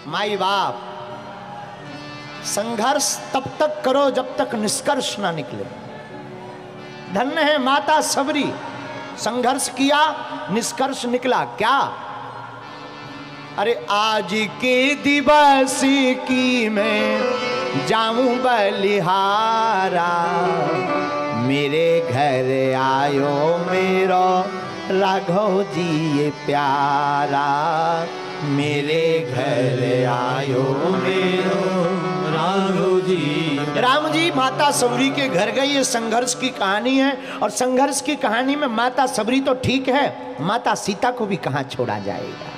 माई बाप, संघर्ष तब तक करो जब तक निष्कर्ष ना निकले। धन्य है माता सबरी, संघर्ष किया, निष्कर्ष निकला क्या? अरे आज के दिवस की मैं जाऊं बलिहारा, मेरे घर आयो मेरो राघव जी ये प्यारा, मेरे घर आयो मेरो राघव जी। राम जी माता सबरी के घर गए, ये संघर्ष की कहानी है। और संघर्ष की कहानी में माता सबरी तो ठीक है, माता सीता को भी कहां छोड़ा जाएगा।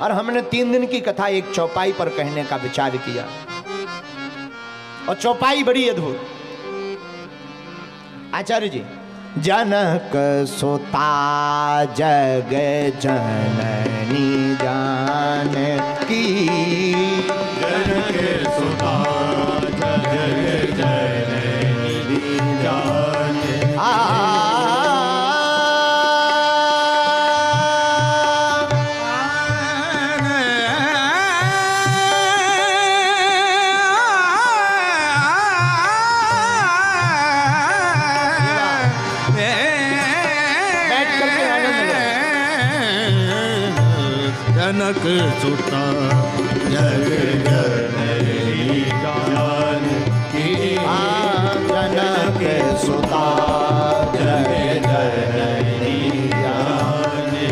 और हमने 3 दिन की कथा एक चौपाई पर कहने का विचार किया, और चौपाई बड़ी अद्भुत। आचार्य जी, जनक सुता जग जननी जानकी, जनक सुता जग जननी जानकी। जनक सुता जग जननी जानकी, जनक सुता जग जननी जानकी,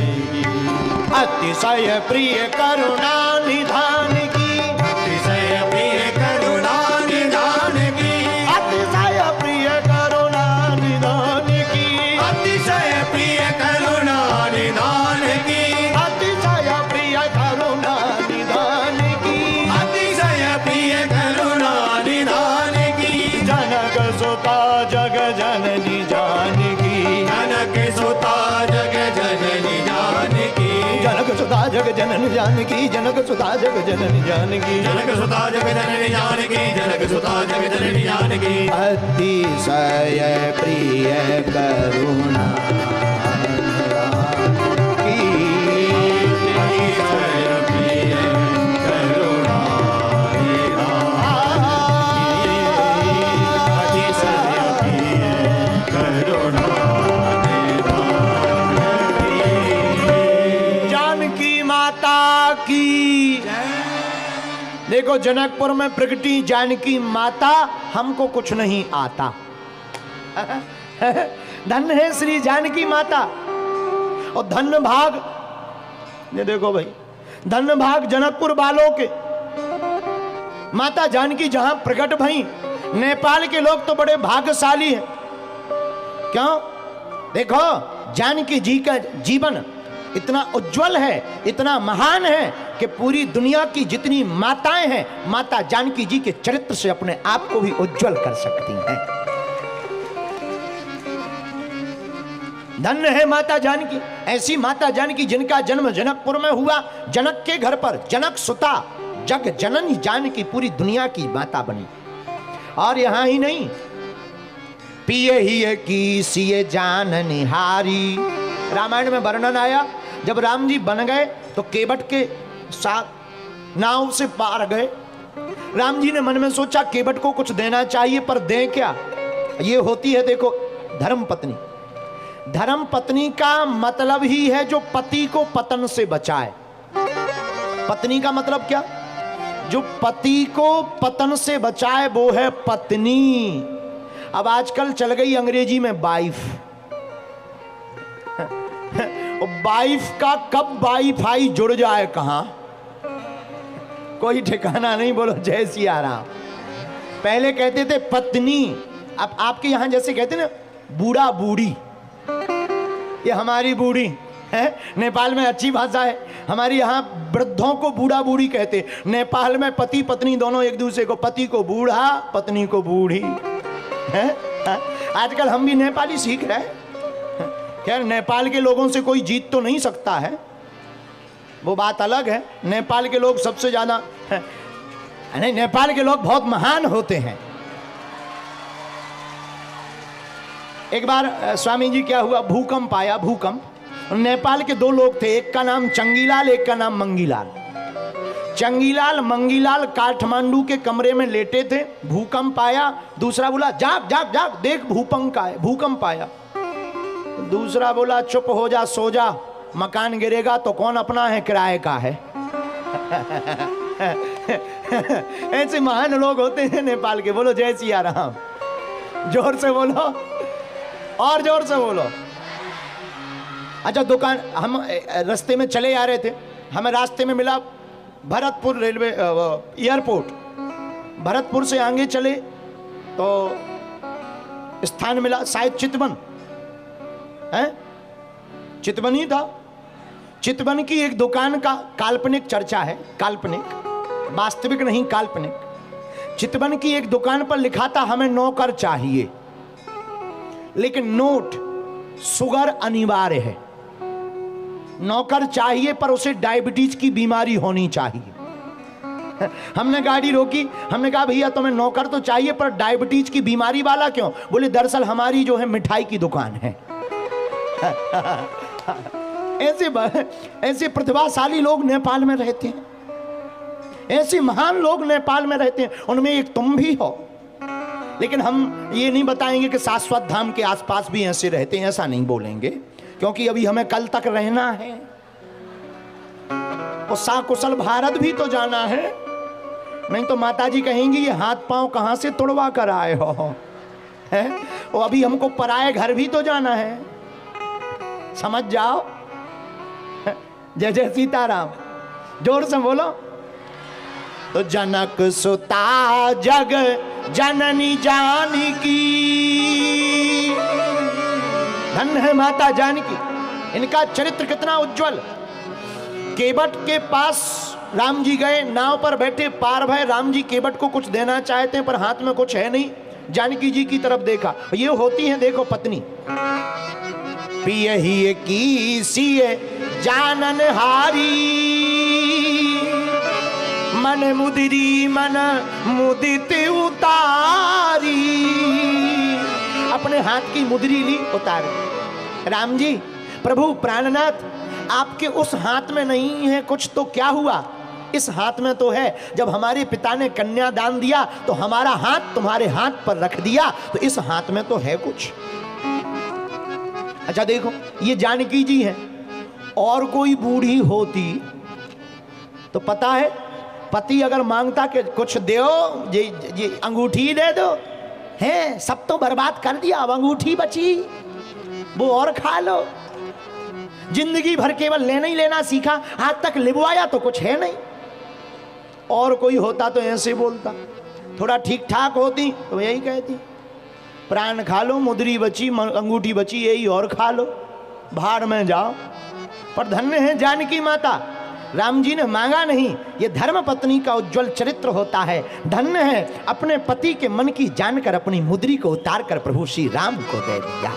अतिशय प्रिय करुणा निधान की, अतिशय प्रिय करुणा निधान की, अतिशय प्रिय करुणा निधान की, अतिशय प्रिय करुणा निधान की, अतिशय प्रिय करुणा निधान की, अतिशय प्रिय करुणा निधान की। जनक सुता जग जननी जानकी, जनक सुता जग जननी जानकी, जनक सुता जग जननी जानकी, जनक सुता जग जननी जानकी, जनक सुता जग जननी जानकी, जनक सुता जग जननी जानकी। अतिशय प्रिय करुणा अतिशय प्रिय करुणा अतिशय प्रिय करुणा जानकी माता की। देखो जनकपुर में प्रगटी जानकी माता, हमको कुछ नहीं आता। धन्य है श्री जानकी माता। और धन्य भाग, ये देखो भाई, धन्य भाग जनकपुर वालों के, माता जानकी जहां प्रकट भई। नेपाल के लोग तो बड़े भाग्यशाली हैं। क्यों? देखो जानकी जी का जीवन इतना उज्जवल है, इतना महान है कि पूरी दुनिया की जितनी माताएं हैं, माता जानकी जी के चरित्र से अपने आप को भी उज्जवल कर सकती हैं। धन्य है माता जानकी, ऐसी माता जानकी जिनका जन्म जनकपुर में हुआ। जनक के घर पर जनक सुता जग जननी जानकी पूरी दुनिया की माता बनी। और यहां ही नहीं, पिए ही की सिए जान निहारी। रामायण में वर्णन आया, जब राम जी बन गए तो केवट के साथ नाव से पार गए। राम जी ने मन में सोचा केवट को कुछ देना चाहिए, पर दें क्या? ये होती है देखो धर्म पत्नी। धर्म पत्नी का मतलब ही है जो पति को पतन से बचाए। पत्नी का मतलब क्या? जो पति को पतन से बचाए वो है पत्नी। अब आजकल चल गई अंग्रेजी में वाइफ। वाइफ का कब वाईफाई जुड़ जाए कहां, कोई ठिकाना नहीं। बोलो जय सिया राम। पहले कहते थे पत्नी, अब आपके यहां जैसे कहते ना बूढ़ा बूढ़ी, ये हमारी बूढ़ी है। नेपाल में अच्छी भाषा है, हमारी यहाँ वृद्धों को बूढ़ा बूढ़ी कहते। नेपाल में पति पत्नी दोनों एक दूसरे को, पति को बूढ़ा पत्नी को बूढ़ी है। आजकल हम भी नेपाली सीख रहे हैं। खैर नेपाल के लोगों से कोई जीत तो नहीं सकता है, वो बात अलग है। नेपाल के लोग सबसे ज्यादा नहीं, नेपाल के लोग बहुत महान होते हैं। एक बार स्वामी जी क्या हुआ, भूकंप आया। भूकंप, नेपाल के 2 लोग थे, एक का नाम चंगीलाल, एक का नाम मंगीलाल। चंगीलाल मंगीलाल काठमांडू के कमरे में लेटे थे, भूकंप आया। दूसरा बोला जाग जाग जाग, देख भूकंप आया। दूसरा बोला चुप हो जा, सो जा, मकान गिरेगा तो कौन अपना है, किराए का है। ऐसे महान लोग होते हैं नेपाल के। बोलो जय सिया राम, जोर से बोलो और जोर से बोलो। अच्छा दुकान, हम रास्ते में चले आ रहे थे, हमें रास्ते में मिला भरतपुर रेलवे एयरपोर्ट। भरतपुर से आगे चले तो स्थान मिला शायद चितवन है, चितवन ही था। चितवन की एक दुकान का काल्पनिक चर्चा है, काल्पनिक, वास्तविक नहीं काल्पनिक। चितवन की एक दुकान पर लिखा था हमें नौकर चाहिए, लेकिन नोट शुगर अनिवार्य है। नौकर चाहिए पर उसे डायबिटीज की बीमारी होनी चाहिए। हमने गाड़ी रोकी, हमने कहा भैया तुम्हें नौकर तो चाहिए पर डायबिटीज की बीमारी वाला क्यों? बोले दरअसल हमारी जो है मिठाई की दुकान है। ऐसे प्रतिभाशाली लोग नेपाल में रहते हैं, ऐसे महान लोग नेपाल में रहते हैं, उनमें एक तुम भी हो। लेकिन हम ये नहीं बताएंगे कि शाश्वत धाम के आसपास भी ऐसे रहते हैं, ऐसा नहीं बोलेंगे, क्योंकि अभी हमें कल तक रहना है और साकुशल भारत भी तो जाना है। नहीं तो माताजी कहेंगी ये हाथ पांव कहां से तुड़वा कर आए हो, है? और अभी हमको पराए घर भी तो जाना है, समझ जाओ। जय जय सीताराम, जोर से बोलो। तो जनक सुता जग जननी जानकी, धन्य है माता जानकी, इनका चरित्र कितना उज्जवल। केवट के पास राम जी गए, नाव पर बैठे, पार भय। राम जी केवट को कुछ देना चाहते हैं पर हाथ में कुछ है नहीं। जानकी जी की तरफ देखा, ये होती है देखो पत्नी। पियहि की सिय जानन हारी, मन मुदिरी मन मुदित उतारी। अपने हाथ की मुद्री ली, उतार। राम जी प्रभु प्राणनाथ, आपके उस हाथ में नहीं है कुछ तो क्या हुआ? इस हाथ में तो है। जब हमारे पिता ने कन्यादान दिया तो हमारा हाथ तुम्हारे हाथ पर रख दिया, तो इस हाथ में तो है कुछ। अच्छा देखो, ये जानकी जी है। और कोई बूढ़ी होती तो पता है पति अगर मांगता कि कुछ दो, ये अंगूठी दे दो, है सब तो बर्बाद कर दिया, अब अंगूठी बची वो और खा लो। जिंदगी भर केवल लेना ही लेना सीखा, आज तक लिबवाया तो कुछ है नहीं। और कोई होता तो ऐसे बोलता, थोड़ा ठीक ठाक होती तो यही कहती प्राण खा लो, मुद्री बची, अंगूठी बची, यही और खा लो, भाड़ में जाओ। पर धन्य है जानकी माता, राम जी ने मांगा नहीं। ये धर्म पत्नी का उज्जवल चरित्र होता है। धन्य है अपने पति के मन की जानकर अपनी मुद्री को उतार कर प्रभु श्री राम को दे दिया।